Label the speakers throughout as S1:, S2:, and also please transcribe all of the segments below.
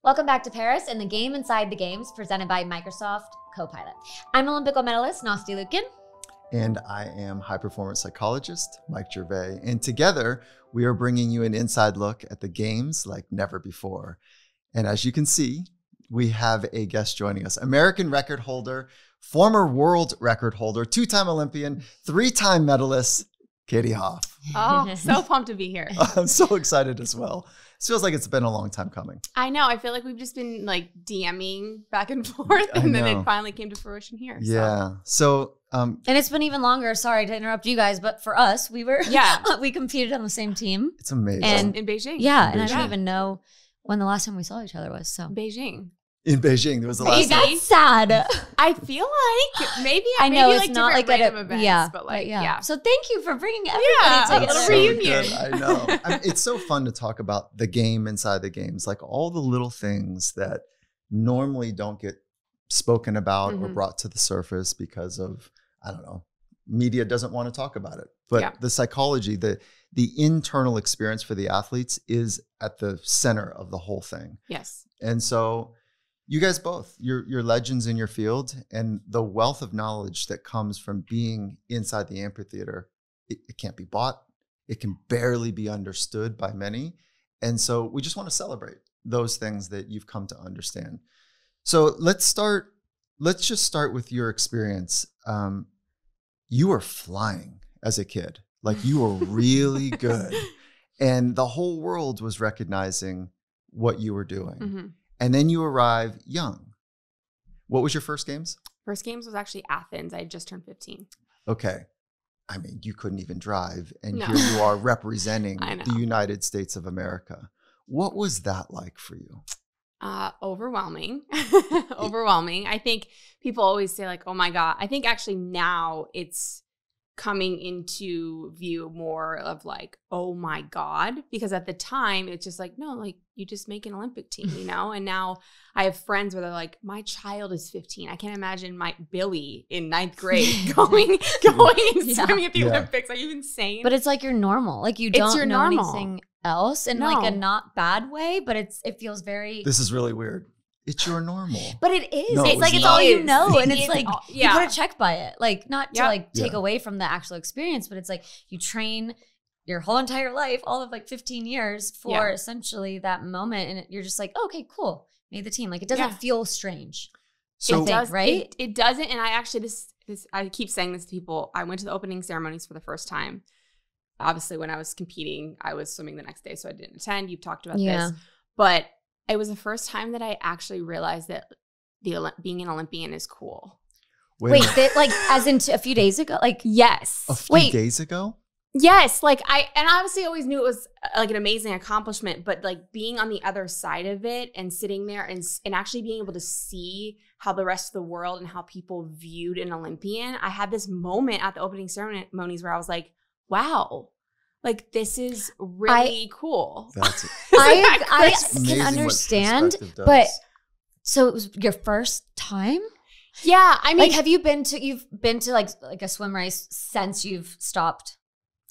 S1: Welcome back to Paris and the game inside the games presented by Microsoft Copilot. I'm Olympic gold medalist Nastia Liukin.
S2: And I am high performance psychologist Mike Gervais. And together we are bringing you an inside look at the games like never before. And as you can see, we have a guest joining us, American record holder, former world record holder, two-time Olympian, three-time medalist, Katie Hoff.
S3: Oh, so pumped to be here.
S2: I'm so excited as well. It feels like it's been a long time coming.
S3: I know. I feel like we've just been like DMing back and forth, and then it finally came to fruition here.
S2: Yeah. So,
S1: and it's been even longer. Sorry to interrupt you guys, but for us, we competed on the same team.
S2: It's amazing.
S3: And in Beijing.
S1: Yeah, and I don't even know when the last time we saw each other was. So
S3: Beijing.
S2: In Beijing, there was the last time.
S1: That's sad.
S3: I feel like maybe
S1: I know
S3: maybe
S1: it's
S3: like
S1: not like at
S3: events, but like
S1: yeah. So thank you for bringing everybody together.
S3: A reunion.
S2: I know. It's so fun to talk about the game inside the games, like all the little things that normally don't get spoken about or brought to the surface because of, I don't know, media doesn't want to talk about it. But the psychology, the internal experience for the athletes is at the center of the whole thing.
S3: Yes.
S2: And so you guys both, you're legends in your field, and the wealth of knowledge that comes from being inside the amphitheater, it can't be bought. It can barely be understood by many. And so we just want to celebrate those things that you've come to understand. So let's just start with your experience. You were flying as a kid. Like, you were really good. And the whole world was recognizing what you were doing. And then you arrive young. What was your first games?
S3: First games was actually Athens. I had just turned 15.
S2: Okay. I mean, you couldn't even drive. And here you are representing the United States of America. What was that like for you?
S3: Overwhelming. Overwhelming. I think people always say like, oh my God. I think actually now it's coming into view more of like, oh my God, because at the time it's just like, no, like you just make an Olympic team, you know? And now I have friends where they're like, my child is 15. I can't imagine my Billy in 9th grade going and swimming at the Olympics. Are you insane?
S1: But it's like you're normal. Like you don't know anything else in like a not bad way, but it feels very.
S2: This is really weird. It's your normal.
S1: But it is.
S2: No,
S1: it's like it's all you know. And it's like you put a check by it. Like not to like take away from the actual experience, but it's like you train your whole entire life, all of like 15 years for essentially that moment. And you're just like, oh, okay, cool. Made the team. Like it doesn't feel strange.
S2: So
S3: it does,
S1: right?
S3: It doesn't. And I actually, I keep saying this to people. I went to the opening ceremonies for the first time. Obviously, when I was competing, I was swimming the next day, so I didn't attend. You've talked about this. But it was the first time that I actually realized that being an Olympian is cool.
S1: Wait, like as in a few days ago? Like,
S3: yes.
S2: A few days ago?
S3: Yes. Like and obviously always knew it was like an amazing accomplishment, but like being on the other side of it and sitting there and actually being able to see how the rest of the world and how people viewed an Olympian. I had this moment at the opening ceremonies where I was like, wow. Like, this is really cool.
S2: That's it.
S1: I can understand, but so it was your first time?
S3: Yeah. I mean,
S1: like, you've been to like a swim race since you've stopped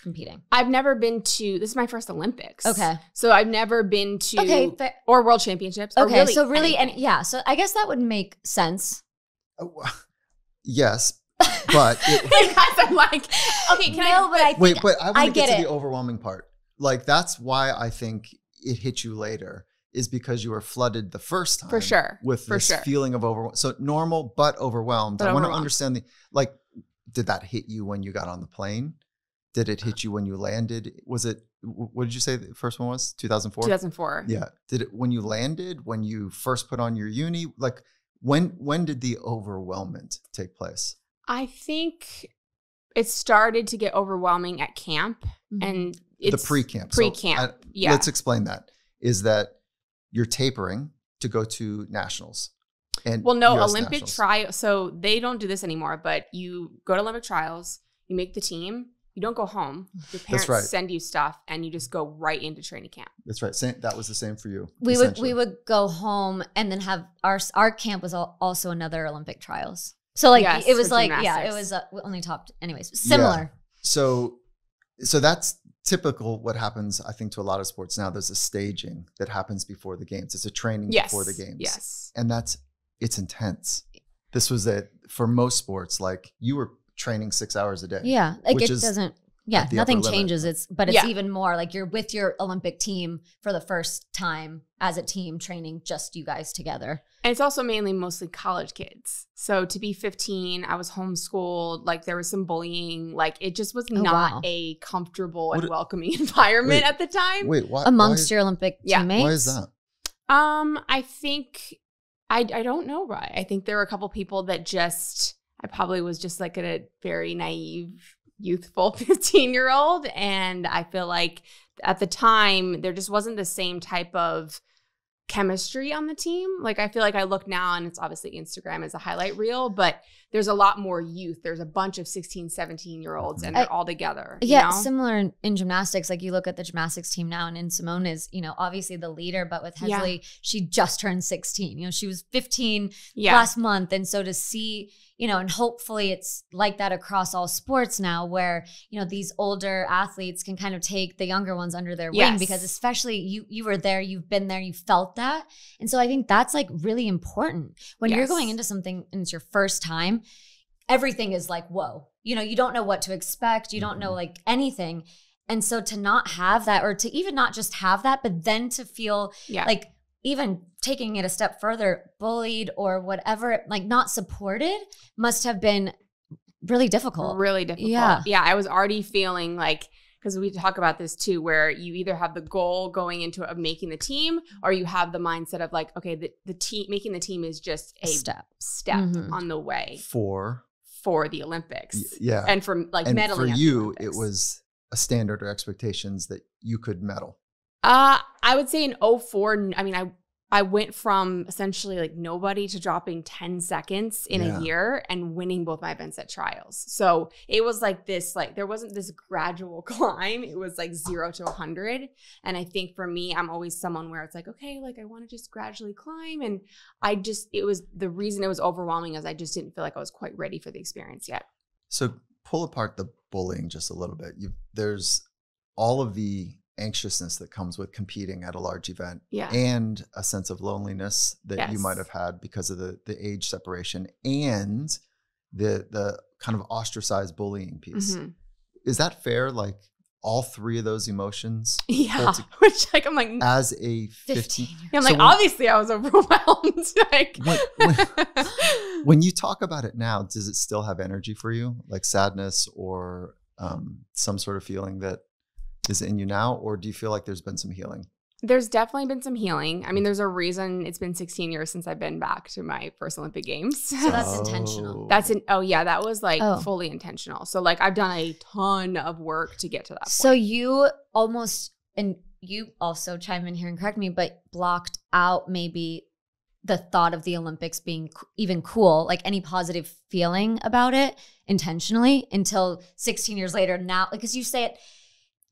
S1: competing?
S3: I've never been to, this is my first Olympics.
S1: Okay.
S3: So I've never been to, or World Championships.
S1: Okay.
S3: Or
S1: so really, so I guess that would make sense.
S2: Yes. But
S3: I'm like, okay, can I?
S2: But I want to get to the overwhelming part. Like, that's why I think it hit you later, is because you were flooded the first time.
S3: For sure.
S2: With this feeling of overwhelmed. So normal, but overwhelmed. I want to understand did that hit you when you got on the plane? Did it hit you when you landed? Was it, what did you say the first one was? 2004?
S3: 2004.
S2: Yeah. Did it when you landed, when you first put on your uni? Like, when did the overwhelmment take place?
S3: I think it started to get overwhelming at camp, and it's
S2: the pre-camp.
S3: Pre-camp,
S2: so let's explain that. Is that you're tapering to go to nationals? And
S3: Olympic trial. So they don't do this anymore. But you go to Olympic trials, you make the team, you don't go home. Your parents send you stuff, and you just go right into training camp.
S2: That's right. That was the same for you.
S1: We would go home and then have our camp was also another Olympic trials. So like it was like, it was only topped anyways. Similar.
S2: Yeah. So that's typical what happens, I think, to a lot of sports now, there's a staging that happens before the games. It's a training before the games.
S3: Yes.
S2: And it's intense. This was for most sports, like you were training 6 hours a day.
S1: Yeah. Like it doesn't, nothing changes. It's even more like you're with your Olympic team for the first time as a team training, just you guys together.
S3: And it's also mostly college kids. So to be 15, I was homeschooled. Like there was some bullying. Like it just was not a comfortable and welcoming environment at the time.
S2: Wait, why?
S1: Amongst your Olympic teammates?
S2: Why is that?
S3: I think, I don't know, right? I think there were a couple people that I probably was just like a very naive, youthful 15-year-old. And I feel like at the time, there just wasn't the same type of chemistry on the team. Like I feel like I look now and it's obviously Instagram as a highlight reel, but there's a lot more youth. There's a bunch of 16, 17-year-olds and they're all together.
S1: Yeah, similar in gymnastics. Like you look at the gymnastics team now and Simone is, obviously the leader, but with Hesley, she just turned 16. She was 15 last month. And so to see, and hopefully it's like that across all sports now where, these older athletes can kind of take the younger ones under their wing because especially you were there, you've been there, you felt that. And so I think that's like really important when you're going into something and it's your first time. Everything is like, whoa, you don't know what to expect. You don't know like anything. And so to not have that, or to even not just have that, but then to feel like even taking it a step further, bullied or whatever, like not supported must have been really difficult.
S3: Really difficult. Yeah. I was already feeling like, because we talk about this too, where you either have the goal going into of making the team, or you have the mindset of like, okay, the team, making the team is just a step on the way for the Olympics. Yeah. And for like medaling.
S2: For you, it was a standard or expectations that you could medal.
S3: I would say in 2004, I mean, I went from essentially like nobody to dropping 10 seconds in a year and winning both my events at trials. So it was like this, like there wasn't this gradual climb. It was like 0 to 100. And I think for me, I'm always someone where it's like, okay, like I want to just gradually climb. And the reason it was overwhelming is I just didn't feel like I was quite ready for the experience yet.
S2: So pull apart the bullying just a little bit. There's all of the anxiousness that comes with competing at a large event and a sense of loneliness that you might have had because of the age separation and the kind of ostracized bullying piece. Is that fair? Like all three of those emotions?
S3: Yeah. Which like, I'm like,
S2: as a 15.
S3: I'm like, obviously I was overwhelmed. Like
S2: when you talk about it now, does it still have energy for you? Like sadness or some sort of feeling that is in you now, or do you feel like there's been some healing?
S3: There's definitely been some healing. I mean, there's a reason it's been 16 years since I've been back to my first Olympic Games.
S1: So that's intentional.
S3: That was like fully intentional. So like I've done a ton of work to get to that point.
S1: So you almost, and you also chime in here and correct me, but blocked out maybe the thought of the Olympics being even cool, like any positive feeling about it intentionally until 16 years later now, because you say it,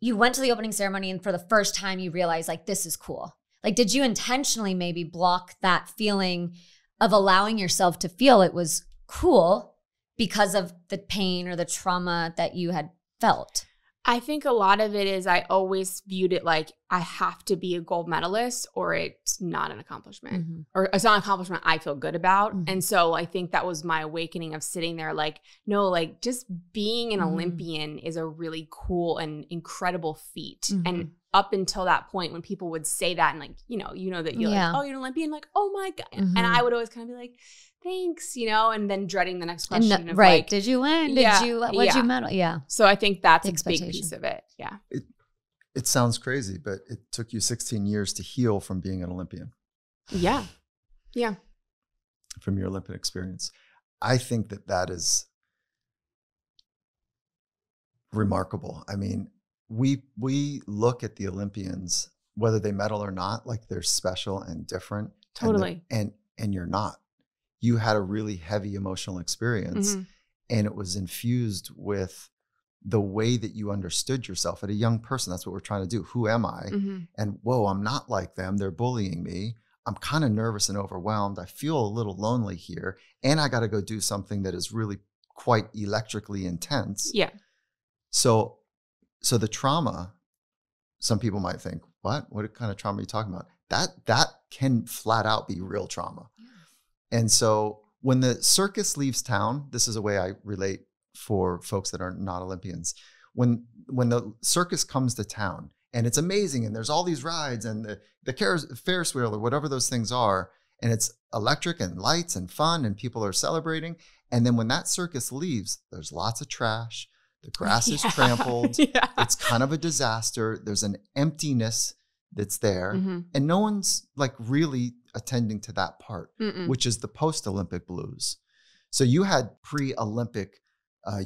S1: you went to the opening ceremony and for the first time you realized like, this is cool. Like, did you intentionally maybe block that feeling of allowing yourself to feel it was cool because of the pain or the trauma that you had felt?
S3: I think a lot of it is I always viewed it like I have to be a gold medalist or it's not an accomplishment or it's not an accomplishment I feel good about. And so I think that was my awakening of sitting there like, no, like just being an Olympian is a really cool and incredible feat. And up until that point when people would say that and like, you know that you're like, oh, you're an Olympian, like, oh my God. And I would always kind of be like, thanks, and then dreading the next question of like,
S1: did you win? What'd you medal? Yeah.
S3: So I think that's a big piece of it. Yeah.
S2: It sounds crazy, but it took you 16 years to heal from being an Olympian.
S3: Yeah. Yeah.
S2: From your Olympic experience. I think that is remarkable. I mean, we look at the Olympians, whether they medal or not, like they're special and different.
S3: Totally.
S2: And you're not. You had a really heavy emotional experience and it was infused with the way that you understood yourself at a young person. That's what we're trying to do. Who am I? And whoa, I'm not like them. They're bullying me. I'm kind of nervous and overwhelmed. I feel a little lonely here. And I got to go do something that is really quite electrically intense.
S3: Yeah.
S2: So the trauma some people might think, what kind of trauma are you talking about? That can flat out be real trauma. Yeah. And so when the circus leaves town, this is a way I relate for folks that are not Olympians. When the circus comes to town and it's amazing and there's all these rides and the Ferris wheel or whatever those things are, and it's electric and lights and fun and people are celebrating. And then when that circus leaves, there's lots of trash. The grass is trampled. Yeah. It's kind of a disaster. There's an emptiness that's there. And no one's like really attending to that part, which is the post-Olympic blues. So you had pre-Olympic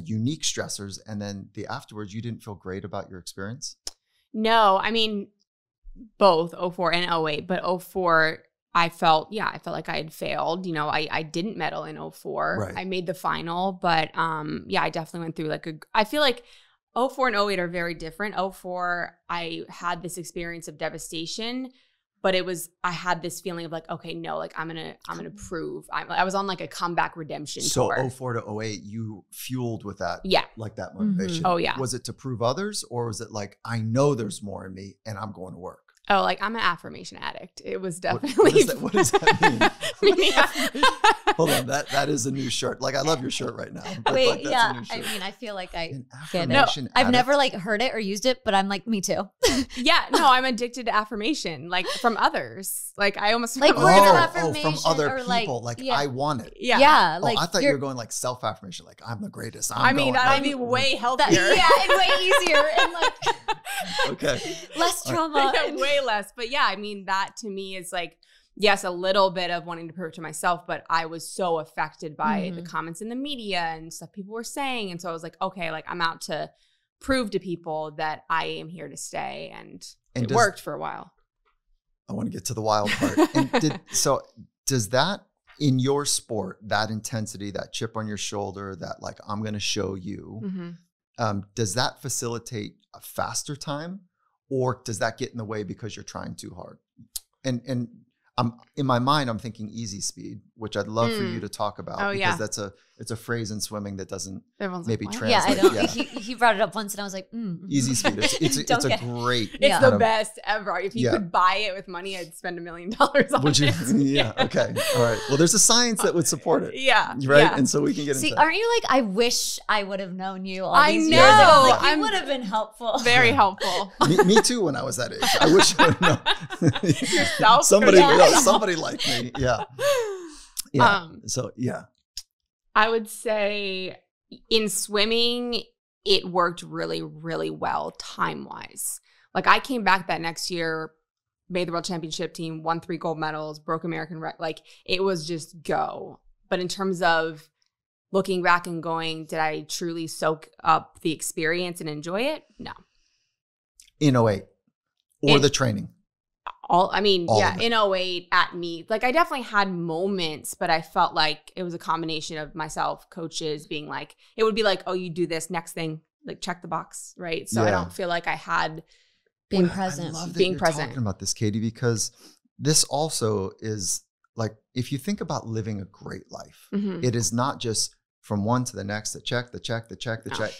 S2: unique stressors, and then afterwards, you didn't feel great about your experience?
S3: No, I mean, both 04 and 08, but 04, I felt like I had failed. You know, I didn't medal in 04. Right. I made the final, but I definitely went through I feel like 04 and 08 are very different. 04, I had this experience of devastation, but I had this feeling of like, okay, no, like I'm gonna prove. I was on like a comeback redemption tour.
S2: So 04 to 08, you fueled with that, like that motivation.
S3: Oh yeah.
S2: Was it to prove others, or was it like, I know there's more in me and I'm going to work?
S3: Oh, like I'm an affirmation addict. It was definitely.
S2: What does that mean? Hold on, that is a new shirt. Like I love your shirt right now.
S1: Wait,
S2: like,
S1: yeah. I mean, I feel like I get it. No, I've never like heard it or used it, but I'm like, me too.
S3: Yeah, no, I'm addicted to affirmation, like from others. Like I almost
S1: like words of affirmation
S2: from other people.
S1: Like
S2: I want it.
S3: Yeah,
S1: yeah. Like
S2: I thought you were going like self-affirmation. Like I'm the greatest. That'd
S3: be way healthier.
S1: And way easier and like
S2: okay,
S1: less trauma.
S3: Way less. But yeah, I mean that to me is like, yes, a little bit of wanting to prove it to myself, but I was so affected by the comments in the media and stuff people were saying. And so I was like, okay, like I'm out to prove to people that I am here to stay. And it worked for a while.
S2: I want to get to the wild part. And does that in your sport, that intensity, that chip on your shoulder, that like, I'm going to show you, does that facilitate a faster time, or does that get in the way because you're trying too hard? And in my mind, I'm thinking easy speed, which I'd love for you to talk about, because it's a phrase in swimming that doesn't maybe translate.
S1: Yeah, I don't. Yeah. He brought it up once, and I was like,
S2: easy speed. It's a great.
S3: It's the best ever. If you could buy it with money, I'd spend $1 million on it.
S2: Yeah. Okay. All right. Well, there's a science that would support it.
S3: Yeah.
S2: Right.
S3: Yeah.
S2: And so we can get into.
S1: Aren't you like, I wish I would have known you all these
S3: years
S1: ago.
S3: Like,
S1: I would have been helpful.
S3: Very helpful.
S2: me too. When I was that age, I wish I would have known.
S3: Yourself.
S2: Somebody like me. Yeah. Yeah. So yeah.
S3: I would say in swimming, it worked really, really well time-wise. Like I came back that next year, made the world championship team, won 3 gold medals, broke American record. Like it was just go. But in terms of looking back and going, did I truly soak up the experience and enjoy it? No.
S2: In 08 or the training?
S3: In 08 at meet, like I definitely had moments, but I felt like it was a combination of myself, coaches being like, it would be like, oh, you do this next thing, like check the box, right? So I don't feel like I had
S1: being present.
S2: I love that you're talking about this, Katie, because this also is like, if you think about living a great life, it is not just from one to the next, the check,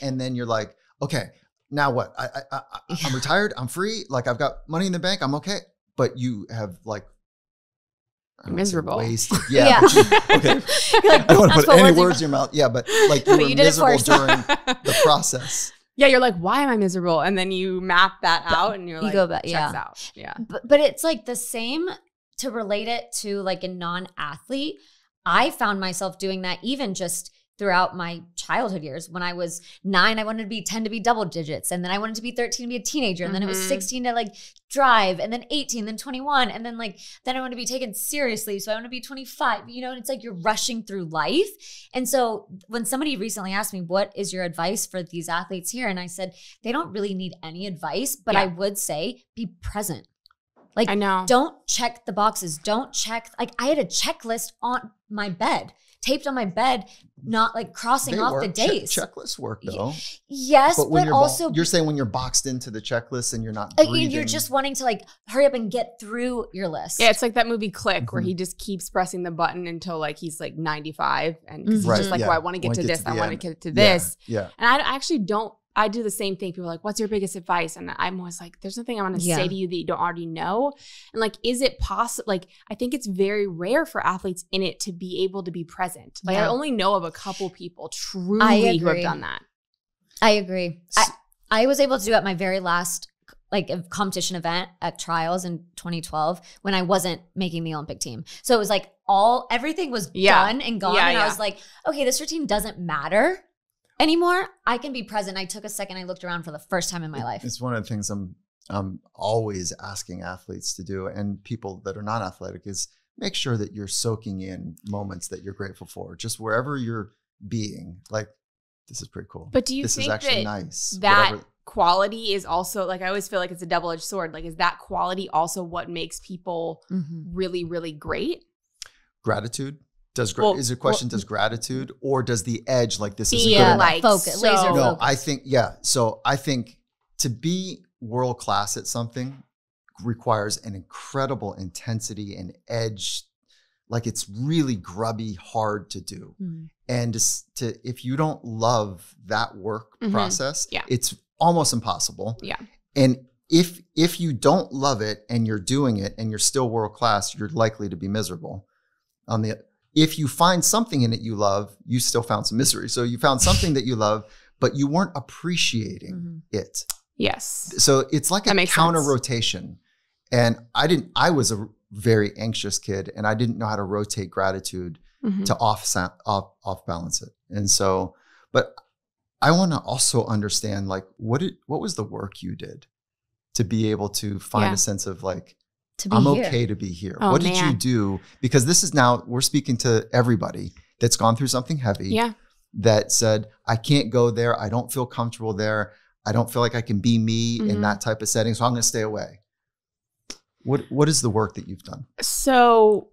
S2: and then you're like, okay, now what? I'm retired, I'm free, like I've got money in the bank, I'm okay. But you have like
S3: miserable.
S2: Wasted. Yeah. Okay. Like, I don't want to put any words in your mouth. Yeah, but like you were miserable during the process.
S3: Yeah, you're like, why am I miserable? And then you map that out and you're like, you go back, checks out. Yeah.
S1: But it's like the same to relate it to like a non-athlete. I found myself doing that even just throughout my childhood years. When I was 9, I wanted to be 10 to be double digits. And then I wanted to be 13 to be a teenager. And then it was 16 to like drive. And then 18, then 21. And then then I want to be taken seriously. So I want to be 25, and it's like you're rushing through life. And so when somebody recently asked me, what is your advice for these athletes here? And I said, they don't really need any advice, but I would say be present. Like,
S3: I know.
S1: Don't check the boxes. Don't check. Like I had a checklist on my bed, taped on my bed, not like crossing off the days.
S2: Checklists work though.
S1: Yes, but also
S2: you're saying when you're boxed into the checklist and you're not breathing.
S1: You're just wanting to like hurry up and get through your list.
S3: Yeah, it's like that movie Click where he just keeps pressing the button until like he's like 95 and he's just like, well, I want to get to this, I want to get to this.
S2: Yeah.
S3: And I actually don't. I do the same thing. People are like, what's your biggest advice? And I'm always like, there's nothing I want to say to you that you don't already know. And like, is it possible? Like, I think it's very rare for athletes in it to be able to be present. Like I only know of a couple people truly who have done that.
S1: I agree. I was able to do at my very last like a competition event at trials in 2012 when I wasn't making the Olympic team. So it was like everything was done and gone. And I was like, okay, this routine doesn't matter anymore. I can be present. I took a second. I looked around for the first time in my life.
S2: It's one of the things I'm always asking athletes to do, and people that are not athletic, is make sure that you're soaking in moments that you're grateful for, just wherever you're being. Like, this is pretty cool.
S3: But do you think this is actually nice? That quality is also, like, I always feel like it's a double-edged sword. Like, is that quality also what makes people really, really great?
S2: Gratitude. Does gratitude, or does the edge, like, this is a good
S1: like focus, laser focus?
S2: No, I think, So I think to be world class at something requires an incredible intensity and edge. Like, it's really grubby, hard to do. And if you don't love that work process, it's almost impossible. And if you don't love it and you're doing it and you're still world class, you're likely to be miserable. If you find something in it you love, you still found some misery. So you found something that you love, but you weren't appreciating it.
S3: Yes.
S2: So it's like a counter rotation. And I was a very anxious kid, and I didn't know how to rotate gratitude to off balance it. And so, but I want to also understand, like, what was the work you did to be able to find a sense of, like, I'm okay to be here. What did you do? Because this is now, we're speaking to everybody that's gone through something heavy that said, I can't go there. I don't feel comfortable there. I don't feel like I can be me in that type of setting. So I'm going to stay away. What is the work that you've done?
S3: So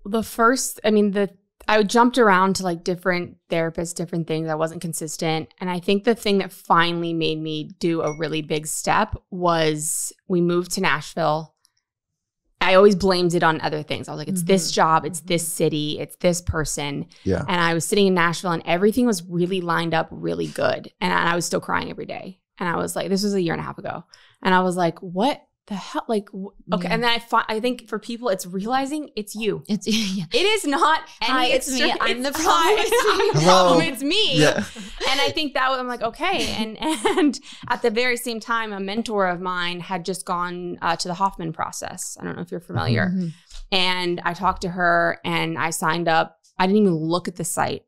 S3: I jumped around to, like, different therapists, different things. I wasn't consistent. And I think the thing that finally made me do a really big step was we moved to Nashville. I always blamed it on other things. I was like, it's this job, it's this city, it's this person. Yeah. And I was sitting in Nashville and everything was really lined up really good. And I was still crying every day. And I was like, this was a year and a half ago. And I was like, what the hell? Like, okay. And then I think for people, it's realizing it's you. It is not any
S1: it's me. I'm the problem.
S3: Problem. It's me. Yeah. And I think that I'm like, okay. And at the very same time, a mentor of mine had just gone to the Hoffman process. I don't know if you're familiar. And I talked to her and I signed up. I didn't even look at the site.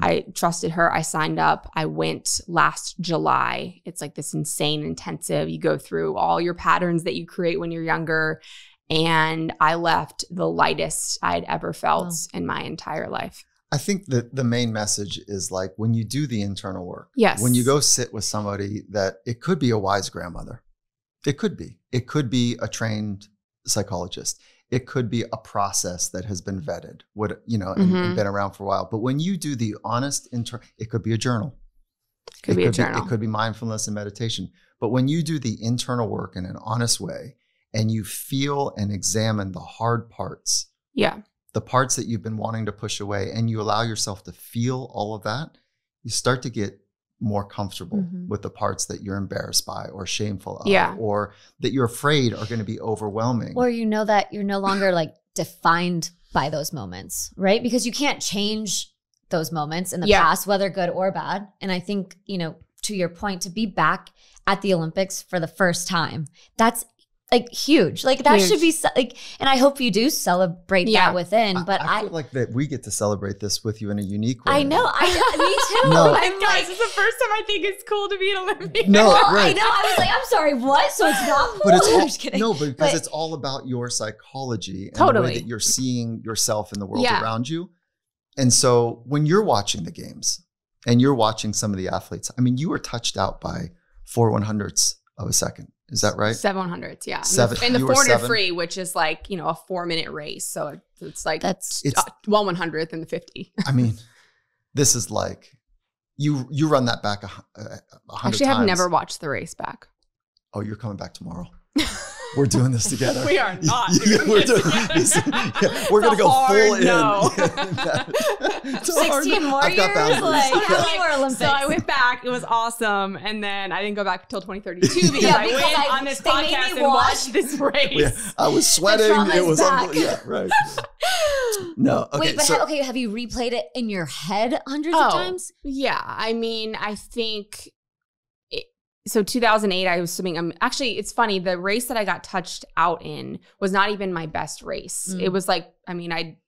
S3: I trusted her. I signed up. I went last July. It's like this insane intensive. You go through all your patterns that you create when you're younger. And I left the lightest I'd ever felt in my entire life.
S2: I think that the main message is, like, when you do the internal work,
S3: when
S2: you go sit with somebody that, it could be a wise grandmother. It could be a trained psychologist. It could be a process that has been vetted, and been around for a while. But when you do the honest it could be a journal. It could be mindfulness and meditation. But when you do the internal work in an honest way, and you feel and examine the hard parts, the parts that you've been wanting to push away, and you allow yourself to feel all of that, you start to get more comfortable with the parts that you're embarrassed by or shameful of, or that you're afraid are going to be overwhelming.
S1: Or you know that you're no longer, like, defined by those moments, right? Because you can't change those moments in the past, whether good or bad. And I think, to your point, to be back at the Olympics for the first time, that's, like, huge. Like, that should be, like, and I hope you do celebrate that within. But
S2: I feel like that we get to celebrate this with you in a unique way.
S1: I know. Me too.
S2: No.
S3: I'm like, this is the first time I think it's cool to be an Olympian.
S2: No, right.
S1: I know. I was like, I'm sorry, what? So it's not cool?
S2: But it's
S1: I'm just kidding.
S2: No, because it's all about your psychology and the way that you're seeing yourself in the world around you. And so when you're watching the games and you're watching some of the athletes, I mean, you were touched out by 4/100ths of a second. Is that right?
S3: 7/100ths, yeah. And the 400 free, which is like, a 4-minute race. So it's like it's 1/100th and the 50.
S2: I mean, this is like, you run that back 100
S3: Actually,
S2: times.
S3: I've never watched the race back.
S2: Oh, you're coming back tomorrow. we're doing this together.
S3: We are not doing
S2: we're
S3: this together.
S2: We're going to go full
S3: no.
S2: in.
S1: 16 more years? Like, how many more Olympics?
S3: So I went back. It was awesome. And then I didn't go back until 2032 because I went on this podcast and watched this race.
S2: Yeah, I was sweating. It was unbelievable. Yeah, right. No. Okay.
S1: Wait, but have you replayed it in your head hundreds of times?
S3: Yeah. I mean, I think... So 2008, I was swimming. Actually, it's funny. The race that I got touched out in was not even my best race. It was like, I mean, I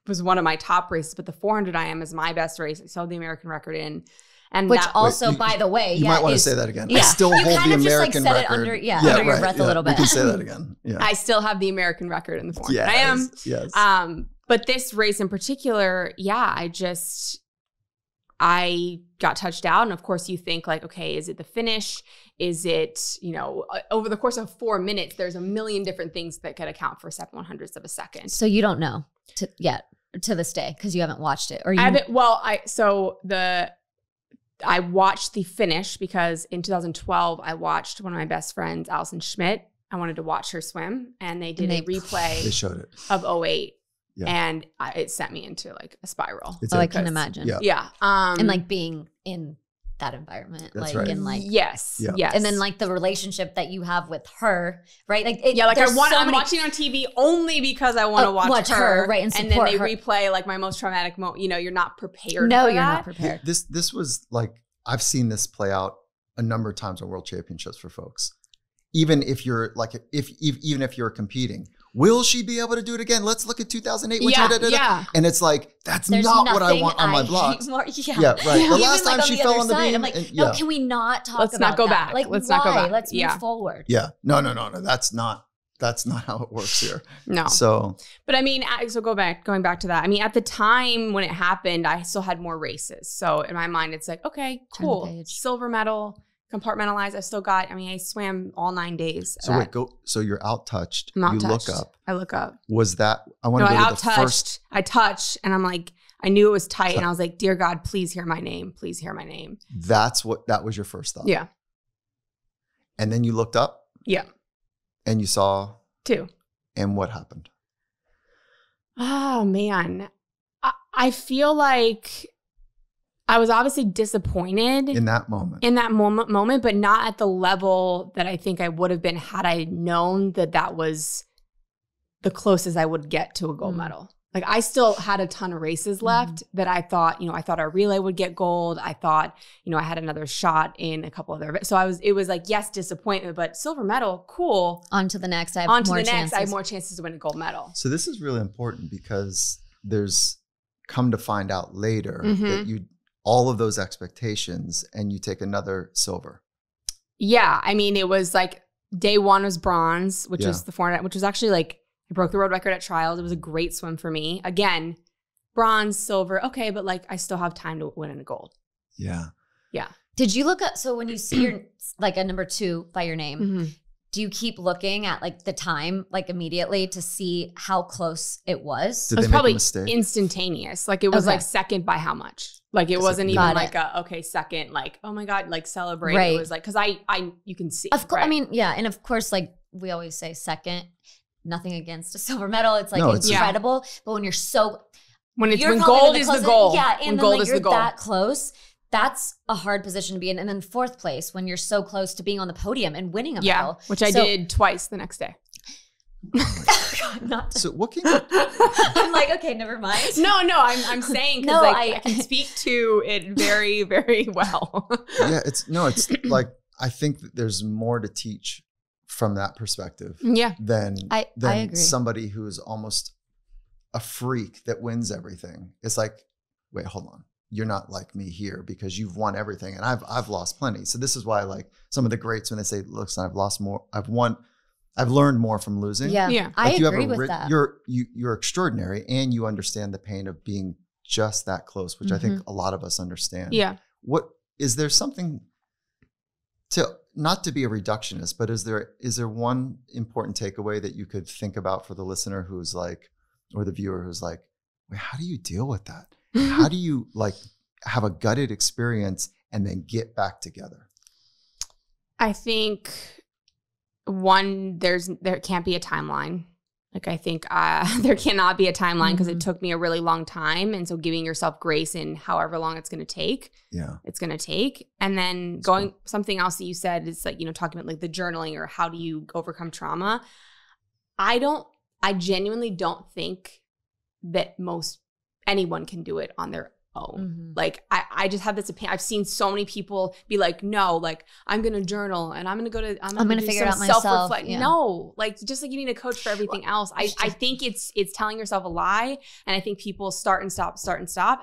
S3: was one of my top races, but the 400 IM is my best race. I still have the American record in. And
S1: which also, by the way,
S2: you might want to say that again. I still hold the American record.
S1: Under your breath a little bit.
S2: You can say that again. Yeah.
S3: I still have the American record in the 400 IM.
S2: Yes.
S3: But this race in particular, I got touched out. And of course you think like, okay, is it the finish? Is it, over the course of 4 minutes, there's a million different things that could account for 7/100ths of a second.
S1: So you don't know yet to this day because you haven't watched it, or you?
S3: I watched the finish because in 2012, I watched one of my best friends, Allison Schmidt. I wanted to watch her swim, and they did a replay.
S2: They showed it
S3: of 08. Yeah. And it sent me into like a spiral.
S1: I can imagine.
S3: Yeah.
S1: And like being in that environment.
S2: That's
S1: like,
S2: right.
S1: And like,
S3: yes.
S1: And then like the relationship that you have with her, right? Like,
S3: I'm watching on TV only because I want to watch her.
S1: Right. And
S3: then they replay like my most traumatic moment. You're not prepared.
S1: No,
S3: for
S1: you're
S3: that.
S1: not prepared.
S2: This was like, I've seen this play out a number of times on world championships for folks. Even if you're like, even if you're competing, will she be able to do it again? Let's look at 2008. And it's like, there's not what I want on my blocks. Yeah, right. The last time she fell on the beam.
S1: I'm like, no, can we not talk about that?
S3: Let's not go back.
S1: Like,
S3: let's not go back.
S1: Let's move forward.
S2: Yeah. No. That's not how it works here.
S3: No.
S2: So,
S3: but I mean, going back to that. I mean, at the time when it happened, I still had more races. So in my mind, it's like, okay, cool. Silver medal. Compartmentalized. I still got, I swam all 9 days.
S2: So so you're out touched.
S3: I'm out
S2: you
S3: touched.
S2: look up.
S3: I look up.
S2: Was that, I want to go to the first.
S3: I touched and I'm like, I knew it was tight and I was like, dear God, please hear my name. Please hear my name.
S2: That was your first thought.
S3: Yeah.
S2: And then you looked up.
S3: Yeah.
S2: And you saw.
S3: 2.
S2: And what happened?
S3: Oh man. I feel like I was obviously disappointed
S2: in that moment.
S3: But not at the level that I think I would have been had I known that was the closest I would get to a gold medal. Like I still had a ton of races left that I thought, I thought our relay would get gold. I thought, I had another shot in a couple other. So it was like, yes, disappointment, but silver medal, cool.
S1: On to the next. I have more chances
S3: to win a gold medal.
S2: So this is really important because there's come to find out later that all of those expectations and you take another silver.
S3: Yeah. It was like day 1 was bronze, which was the 400, which was actually like, I broke the world record at trials. It was a great swim for me. Again, bronze, silver. Okay. But like, I still have time to win in a gold.
S2: Yeah.
S3: Yeah.
S1: Did you look at, so when you see your, like a number 2 by your name, do you keep looking at like the time, like immediately to see how close it was?
S2: Did
S3: it was
S2: they
S3: probably
S2: make a mistake?
S3: Instantaneous. Like it was like second by how much? Like it wasn't even like second, like, oh my God, like celebrate. Right. It was like, cause you can see.
S1: Of course. Right? And of course, like we always say second, nothing against a silver medal. It's like incredible. But when when
S3: gold is the goal.
S1: Yeah. And
S3: when
S1: then
S3: gold
S1: like
S3: is
S1: you're
S3: the goal.
S1: that close. That's a hard position to be in. And then 4th place when you're so close to being on the podium and winning a medal.
S3: Which I did twice the next day.
S2: So what can you...
S1: I'm like, okay, never mind.
S3: No, I'm saying because I can speak to it very, very well.
S2: Yeah, it's like, I think that there's more to teach from that perspective.
S3: Yeah.
S2: Than
S1: I agree.
S2: Somebody who is almost a freak that wins everything. It's like, wait, hold on. You're not like me here because you've won everything and I've lost plenty. So this is why like some of the greats when they say, look, son, I've lost more, I've learned more from losing.
S1: Yeah.
S2: Like
S1: I agree with that.
S2: You're extraordinary and you understand the pain of being just that close, which I think a lot of us understand.
S3: Yeah.
S2: What is there something not to be a reductionist, but is there one important takeaway that you could think about for the listener who's like, or the viewer who's like, wait, how do you deal with that? How do you like have a gutted experience and then get back together?
S3: I think one, there can't be a timeline. Like, I think there cannot be a timeline because it took me a really long time. And so giving yourself grace in however long it's going to take. Yeah. It's going to take. And then something else that you said is like, talking about like the journaling or how do you overcome trauma. I genuinely don't think that anyone can do it on their own. Like I just have this opinion. I've seen so many people be like, no, like I'm going to journal and I'm going to figure it out myself. Yeah. No, like just like you need a coach for everything else. I think it's telling yourself a lie. And I think people start and stop.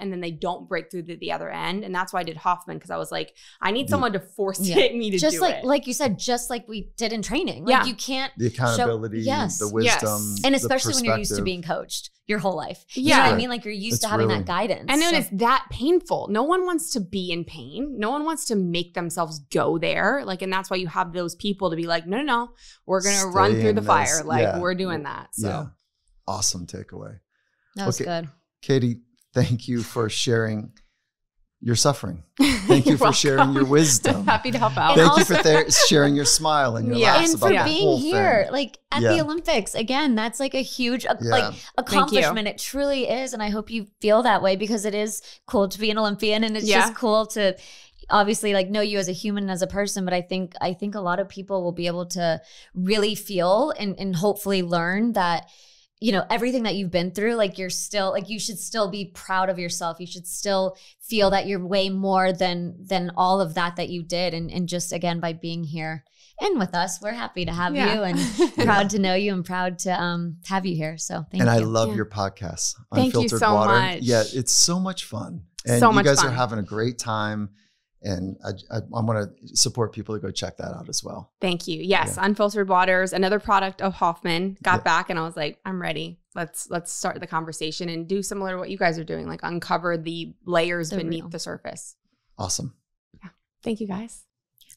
S3: And then they don't break through the other end. And that's why I did Hoffman. Cause I was like, I need someone to force me to do it.
S1: Like you said, just like we did in training. Like you can't.
S2: The accountability, the wisdom.
S1: And especially when you're used to being coached your whole life. You know what I mean? Like you're used to having that guidance.
S3: And then it's that painful. No one wants to be in pain. No one wants to make themselves go there. Like, and that's why you have those people to be like, no, we're going to run through the fire. Like we're doing that. So. Yeah.
S2: Awesome takeaway.
S1: That was good.
S2: Katie, thank you for sharing your suffering. Thank you for sharing your wisdom.
S3: Happy to help out.
S2: Thank you for sharing your smile and your laughs
S1: and
S2: about
S1: for
S2: the
S1: being
S2: whole
S1: here,
S2: thing.
S1: like at the Olympics. Again, that's like a huge accomplishment. It truly is, and I hope you feel that way because it is cool to be an Olympian, and it's just cool to obviously like know you as a human and as a person. But I think a lot of people will be able to really feel and hopefully learn that. Everything that you've been through, like you're still, like you should still be proud of yourself. You should still feel that you're way more than all of that you did. And just again, by being here and with us, we're happy to have you and proud to know you and proud to have you here. So thank you.
S2: And I love your podcast,
S3: Thank
S2: Unfiltered
S3: you so
S2: Water.
S3: Much.
S2: Yeah, it's so much fun. And you guys are having a great time. And I want to support people to go check that out as well.
S3: Thank you. Yes, Unfiltered Waters, another product of Hoffman. Got back and I was like, I'm ready. Let's start the conversation and do similar to what you guys are doing, like uncover the layers beneath the surface.
S2: Awesome.
S3: Yeah. Thank you, guys.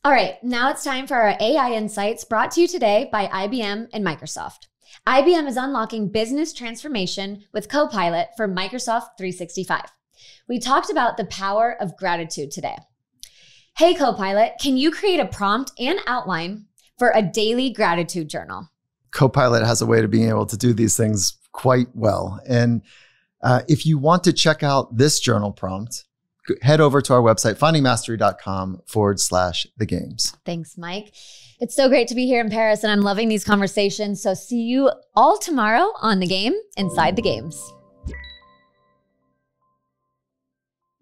S1: All right, now it's time for our AI Insights brought to you today by IBM and Microsoft. IBM is unlocking business transformation with Copilot for Microsoft 365. We talked about the power of gratitude today. Hey, Copilot, can you create a prompt and outline for a daily gratitude journal?
S2: Copilot has a way to being able to do these things quite well. And if you want to check out this journal prompt, head over to our website, findingmastery.com/thegames.
S1: Thanks, Mike. It's so great to be here in Paris, and I'm loving these conversations. So see you all tomorrow on The Game Inside the Games.